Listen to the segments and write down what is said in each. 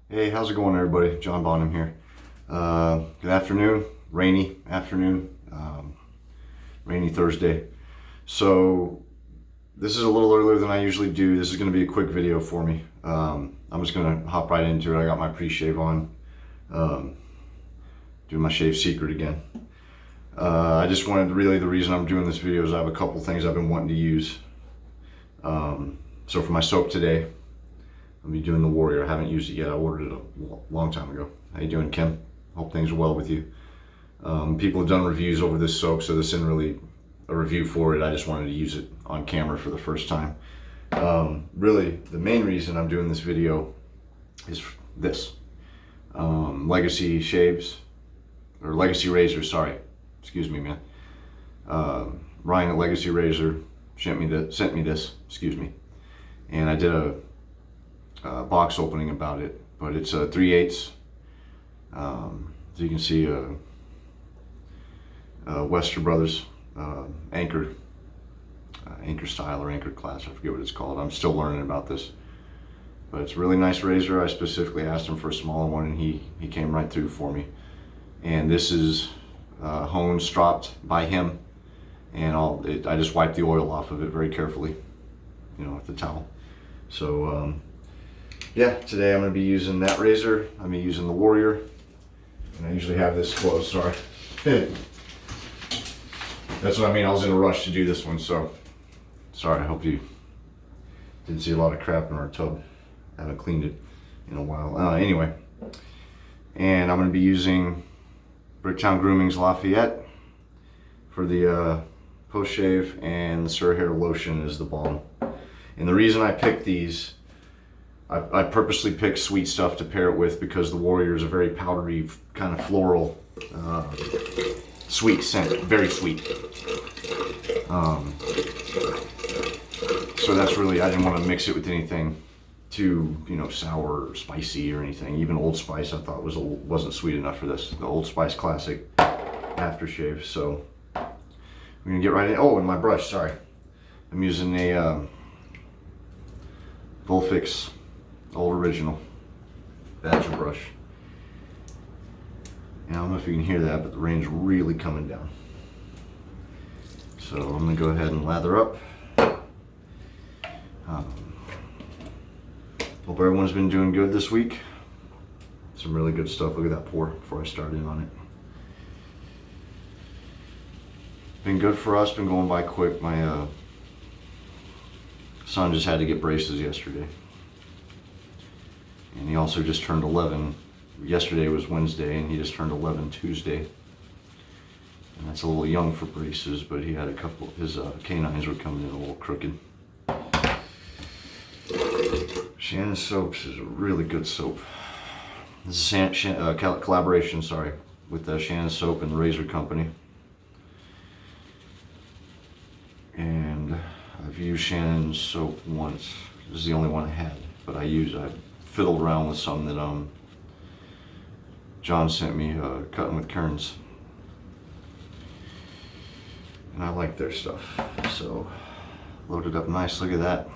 Hey, how's it going, everybody? John Bonham here. Good afternoon, rainy afternoon, rainy Thursday. So this is a little earlier than I usually do. This is going to be a quick video for me. I'm just going to hop right into it. I got my pre-shave on, doing my shave secret again. I just wanted to really, the reason I'm doing this video is I have a couple things I've been wanting to use. So for my soap today, I'll be doing the Warrior. I haven't used it yet. I ordered it a long time ago. How you doing, Kim? Hope things are well with you. People have done reviews over this soap, so this isn't really a review for it. I just wanted to use it on camera for the first time. Really, the main reason I'm doing this video is this. Legacy shaves, or Legacy razors, sorry. Excuse me, man. Ryan at Legacy Razor sent me this, excuse me. And I did a box opening about it, but it's a 3/8. So you can see Wester Brothers anchor style or anchor class. I forget what it's called. I'm still learning about this, but it's a really nice razor. I specifically asked him for a smaller one, and he came right through for me. And this is honed, stropped by him, and I just wiped the oil off of it very carefully, with the towel. So yeah, today I'm going to be using that razor. I'm going to be using the Warrior. And I usually have this closed, sorry. That's what I mean, I was in a rush to do this one, so sorry, I hope you didn't see a lot of crap in our tub. I haven't cleaned it in a while. Anyway, and I'm going to be using Bricktown Grooming's Lafayette for the post-shave, and the Sur Hair Lotion is the balm. And the reason I picked these, I purposely picked sweet stuff to pair it with because the Warrior is a very powdery, kind of floral, sweet scent, very sweet. So that's really, I didn't want to mix it with anything too, sour or spicy or anything. Even Old Spice I thought wasn't sweet enough for this. The Old Spice Classic aftershave. So we're gonna get right in. Oh, and my brush, sorry. I'm using a Bullfix Old Original Badger brush. And I don't know if you can hear that, but the rain's really coming down. So I'm gonna go ahead and lather up. Hope everyone's been doing good this week. Some really good stuff. Look at that pour before I start in on it. Been good for us, been going by quick. My son just had to get braces yesterday. And he also just turned 11. Yesterday was Wednesday, and he just turned 11 Tuesday. And that's a little young for braces, but he had a couple, his canines were coming in a little crooked. Shannon Soaps is a really good soap. This is a collaboration, sorry, with Shannon Soap and the Razor Company. And I've used Shannon's soap once. This is the only one I had, but I fiddled around with some that John sent me, Cutting with Kerns. And I like their stuff. So, loaded up nice, look at that.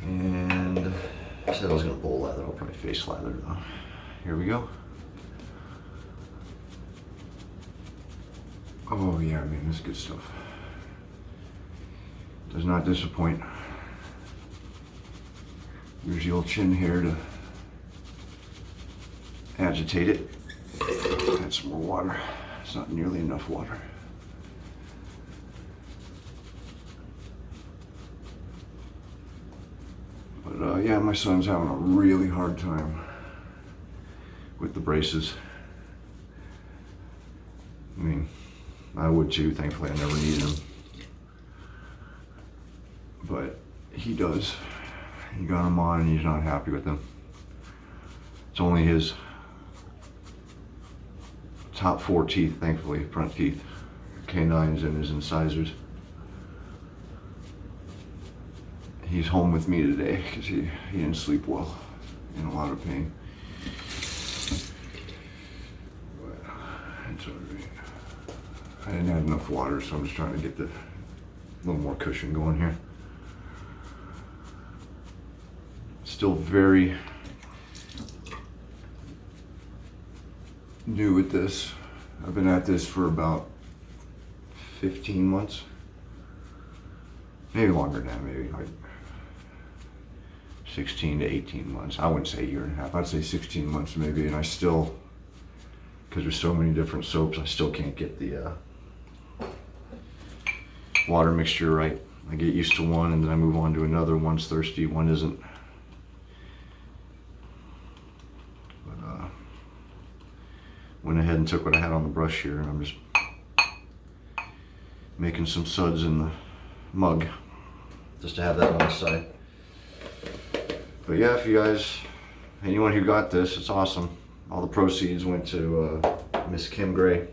And I said I was gonna bowl lather, I'll probably face lather though. Here we go. Oh yeah, man, this is good stuff. Does not disappoint. Here's the old chin hair to agitate it. Add some more water. It's not nearly enough water. But yeah, my son's having a really hard time with the braces. I mean, I would too. Thankfully, I never needed them. But he does. He got them on and he's not happy with them. It's only his top 4 teeth, thankfully, front teeth. Canines and his incisors. He's home with me today because he didn't sleep well, in a lot of pain. But it's all right. I didn't have enough water, so I'm just trying to get the little more cushion going here. still very new with this. I've been at this for about 15 months. Maybe longer than that, maybe like 16 to 18 months. I wouldn't say a year and a half. I'd say 16 months maybe. And I still, because there's so many different soaps, I still can't get the water mixture right. I get used to one and then I move on to another. One's thirsty, one isn't. But went ahead and took what I had on the brush here, and I'm just making some suds in the mug just to have that on the side. But yeah, if you guys, anyone who got this, it's awesome. All the proceeds went to Miss Kim Gray.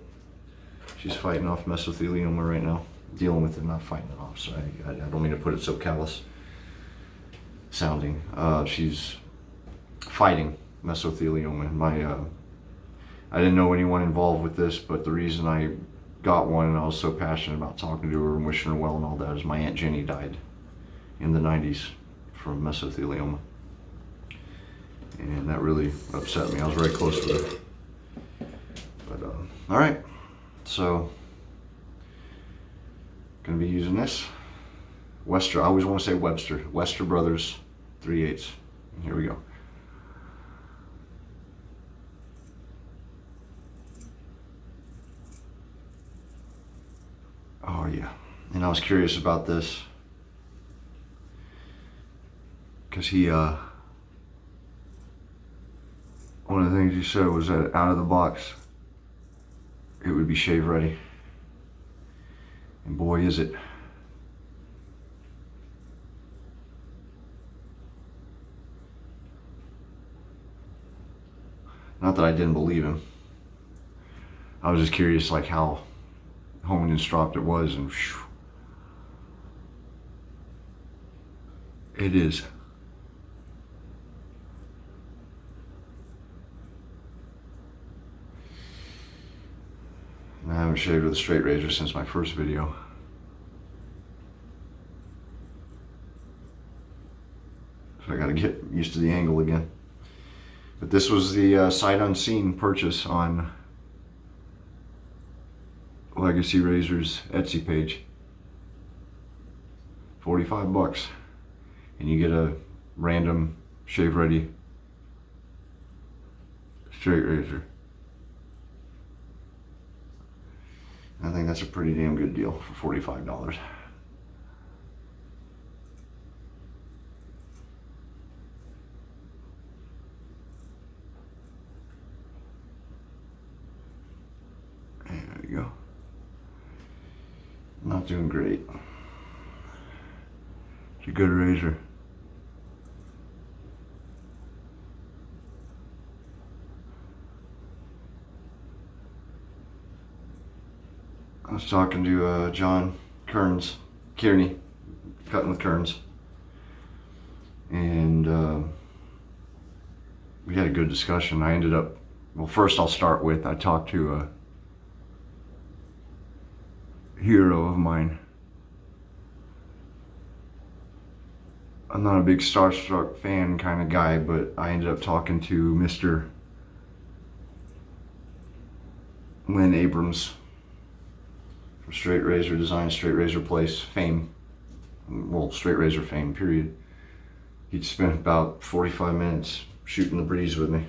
She's fighting off mesothelioma right now. Dealing with it, not fighting it off. So I don't mean to put it so callous sounding. She's fighting mesothelioma. I didn't know anyone involved with this, but the reason I got one and I was so passionate about talking to her and wishing her well and all that is my Aunt Jenny died in the 90s from mesothelioma. And that really upset me. I was very close with her. But, all right. So, gonna be using this. Wester, I always want to say Webster. Wester Brothers 3/8. Here we go. Oh yeah. And I was curious about this because he, one of the things he said was that out of the box, it would be shave ready. And boy, is it. Not that I didn't believe him. I was just curious like how honed and stropped it was, and whew, it is. And I haven't shaved with a straight razor since my first video. So I gotta get used to the angle again. But this was the sight unseen purchase on Legacy Razor's Etsy page. 45 bucks. And you get a random shave ready straight razor. I think that's a pretty damn good deal for $45. There you go. Not doing great. It's a good razor. I was talking to John Kearney, Cutting with Kearns, and we had a good discussion. I ended up, well, first I'll start with, I talked to a hero of mine. I'm not a big starstruck fan kind of guy, but I ended up talking to Mr. Lynn Abrams. Straight Razor Design, Straight Razor Place fame, well, Straight Razor fame, period. He'd spent about 45 minutes shooting the breeze with me,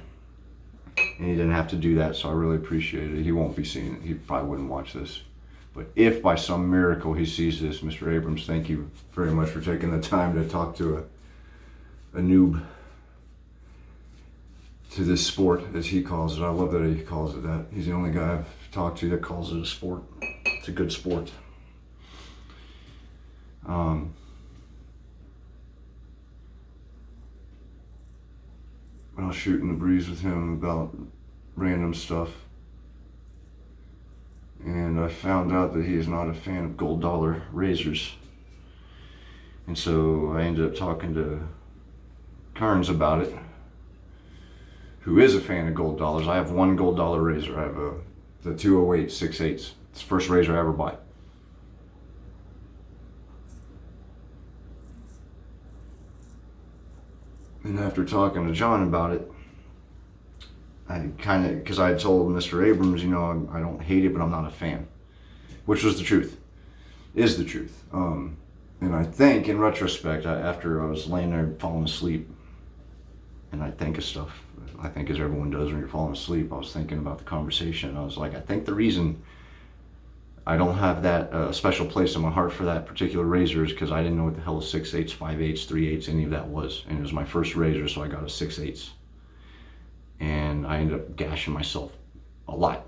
and he didn't have to do that, so I really appreciate it. He won't be seeing it. He probably wouldn't watch this. But if by some miracle he sees this, Mr. Abrams, thank you very much for taking the time to talk to a noob to this sport, as he calls it. I love that he calls it that. He's the only guy I've talked to that calls it a sport. It's a good sport. I was shooting the breeze with him about random stuff, and I found out that he is not a fan of gold dollar razors, and so I ended up talking to Kearns about it, who is a fan of gold dollars. I have one gold dollar razor. I have the 208 6/8. It's the first razor I ever bought. And after talking to John about it, I kind of, because I told Mr. Abrams, you know, I don't hate it, but I'm not a fan, which was the truth, is the truth. And I think in retrospect, after I was laying there falling asleep, and I think of stuff, I think as everyone does when you're falling asleep, I was thinking about the conversation. I was like, I think the reason I don't have that special place in my heart for that particular razor is because I didn't know what the hell a 6/8, 5/8, 3/8, any of that was. And it was my first razor, so I got a 6/8. And I ended up gashing myself a lot.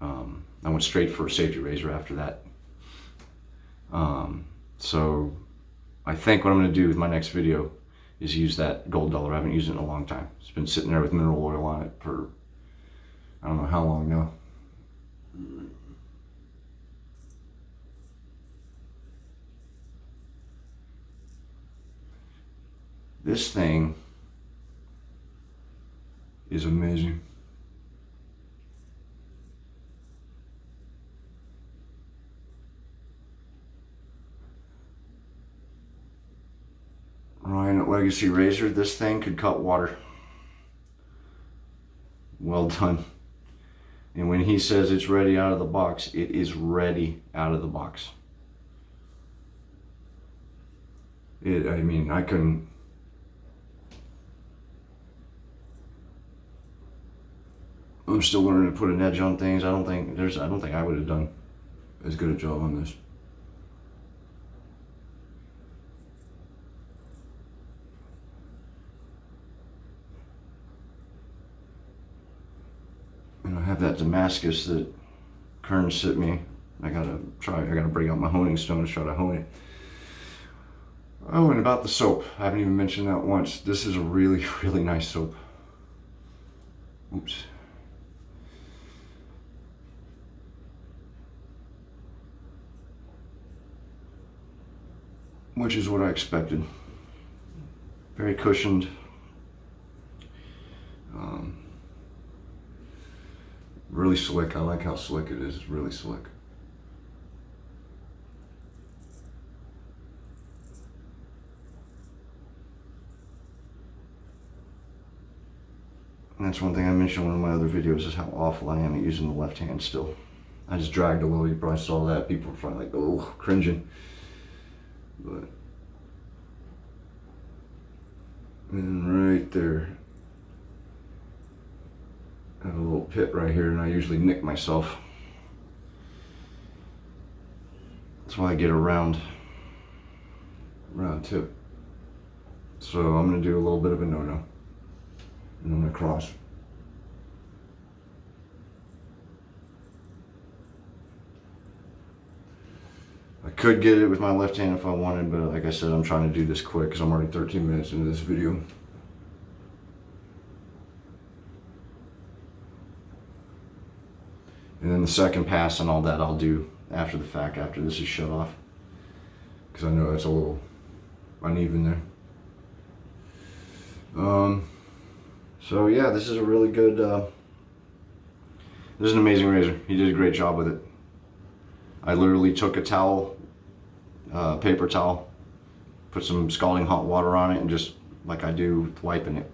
I went straight for a safety razor after that. So I think what I'm going to do with my next video is use that gold dollar. I haven't used it in a long time. It's been sitting there with mineral oil on it for I don't know how long now. This thing is amazing. Ryan at Legacy Razor, this thing could cut water. Well done. And when he says it's ready out of the box, it is ready out of the box. I mean, I couldn't. I'm still learning to put an edge on things. I don't think I would have done as good a job on this. And I have that Damascus that Kern sent me. I gotta bring out my honing stone and try to hone it. Oh, and about the soap, I haven't even mentioned that once. This is a really, really nice soap. Oops. Which is what I expected. Very cushioned. Really slick. I like how slick it is. It's really slick. And that's one thing I mentioned in one of my other videos is how awful I am at using the left hand still. I just dragged a little. You probably saw that. People were probably like, oh, cringing. But, and right there, I have a little pit right here, and I usually nick myself. That's why I get a round tip. So I'm gonna do a little bit of a no-no, and I'm gonna cross. I could get it with my left hand if I wanted, but like I said, I'm trying to do this quick because I'm already 13 minutes into this video. And then the second pass and all that I'll do after the fact, after this is shut off. Because I know that's a little uneven there. So yeah, this is a really good, this is an amazing razor. He did a great job with it. I literally took a towel, paper towel, put some scalding hot water on it, and just like I do with wiping it.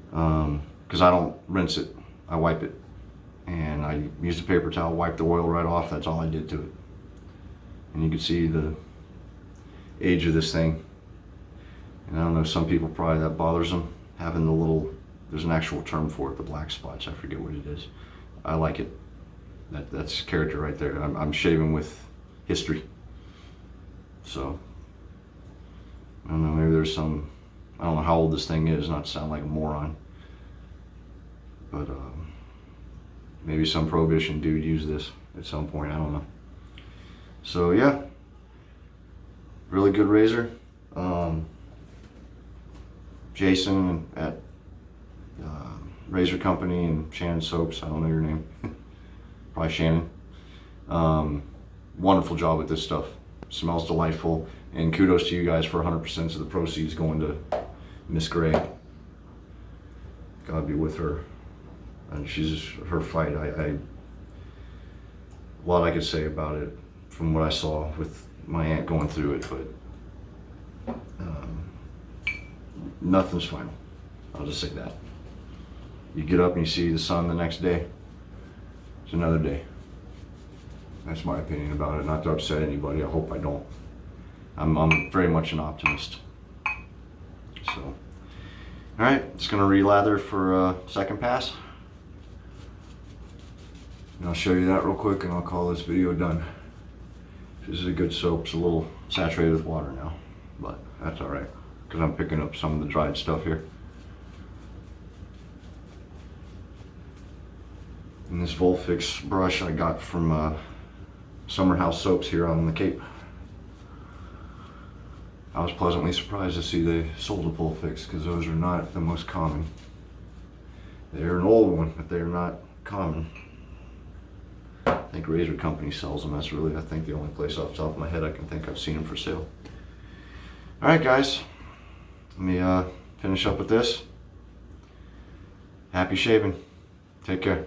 Because I don't rinse it, I wipe it. And I used a paper towel, wiped the oil right off. That's all I did to it. And you can see the age of this thing. And I don't know, some people probably that bothers them, having the little, there's an actual term for it, the black spots. I forget what it is. I like it. That's character right there. I'm shaving with history. So, I don't know, maybe there's some, I don't know how old this thing is, not to sound like a moron. But, maybe some prohibition dude used this at some point, I don't know. So yeah, really good razor. Jason at Razor Company and Shannon Soaps, I don't know your name, probably Shannon. Wonderful job with this stuff. Smells delightful, and kudos to you guys for 100% of the proceeds going to Miss Gray. God be with her. And she's her fight. A lot I could say about it from what I saw with my aunt going through it, but Nothing's final. I'll just say that. You get up and you see the sun the next day, it's another day. That's my opinion about it. Not to upset anybody. I hope I don't. I'm very much an optimist. So, all right, just gonna relather for a second pass. And I'll show you that real quick and I'll call this video done. This is a good soap. It's a little saturated with water now, but that's all right because I'm picking up some of the dried stuff here. And this Volfix brush I got from Summer House Soaps here on the Cape. I was pleasantly surprised to see they sold a Volfix because those are not the most common. They're an old one, but they're not common. I think Razor Company sells them. That's really, I think, the only place off the top of my head I can think I've seen them for sale. All right, guys. Let me finish up with this. Happy shaving. Take care.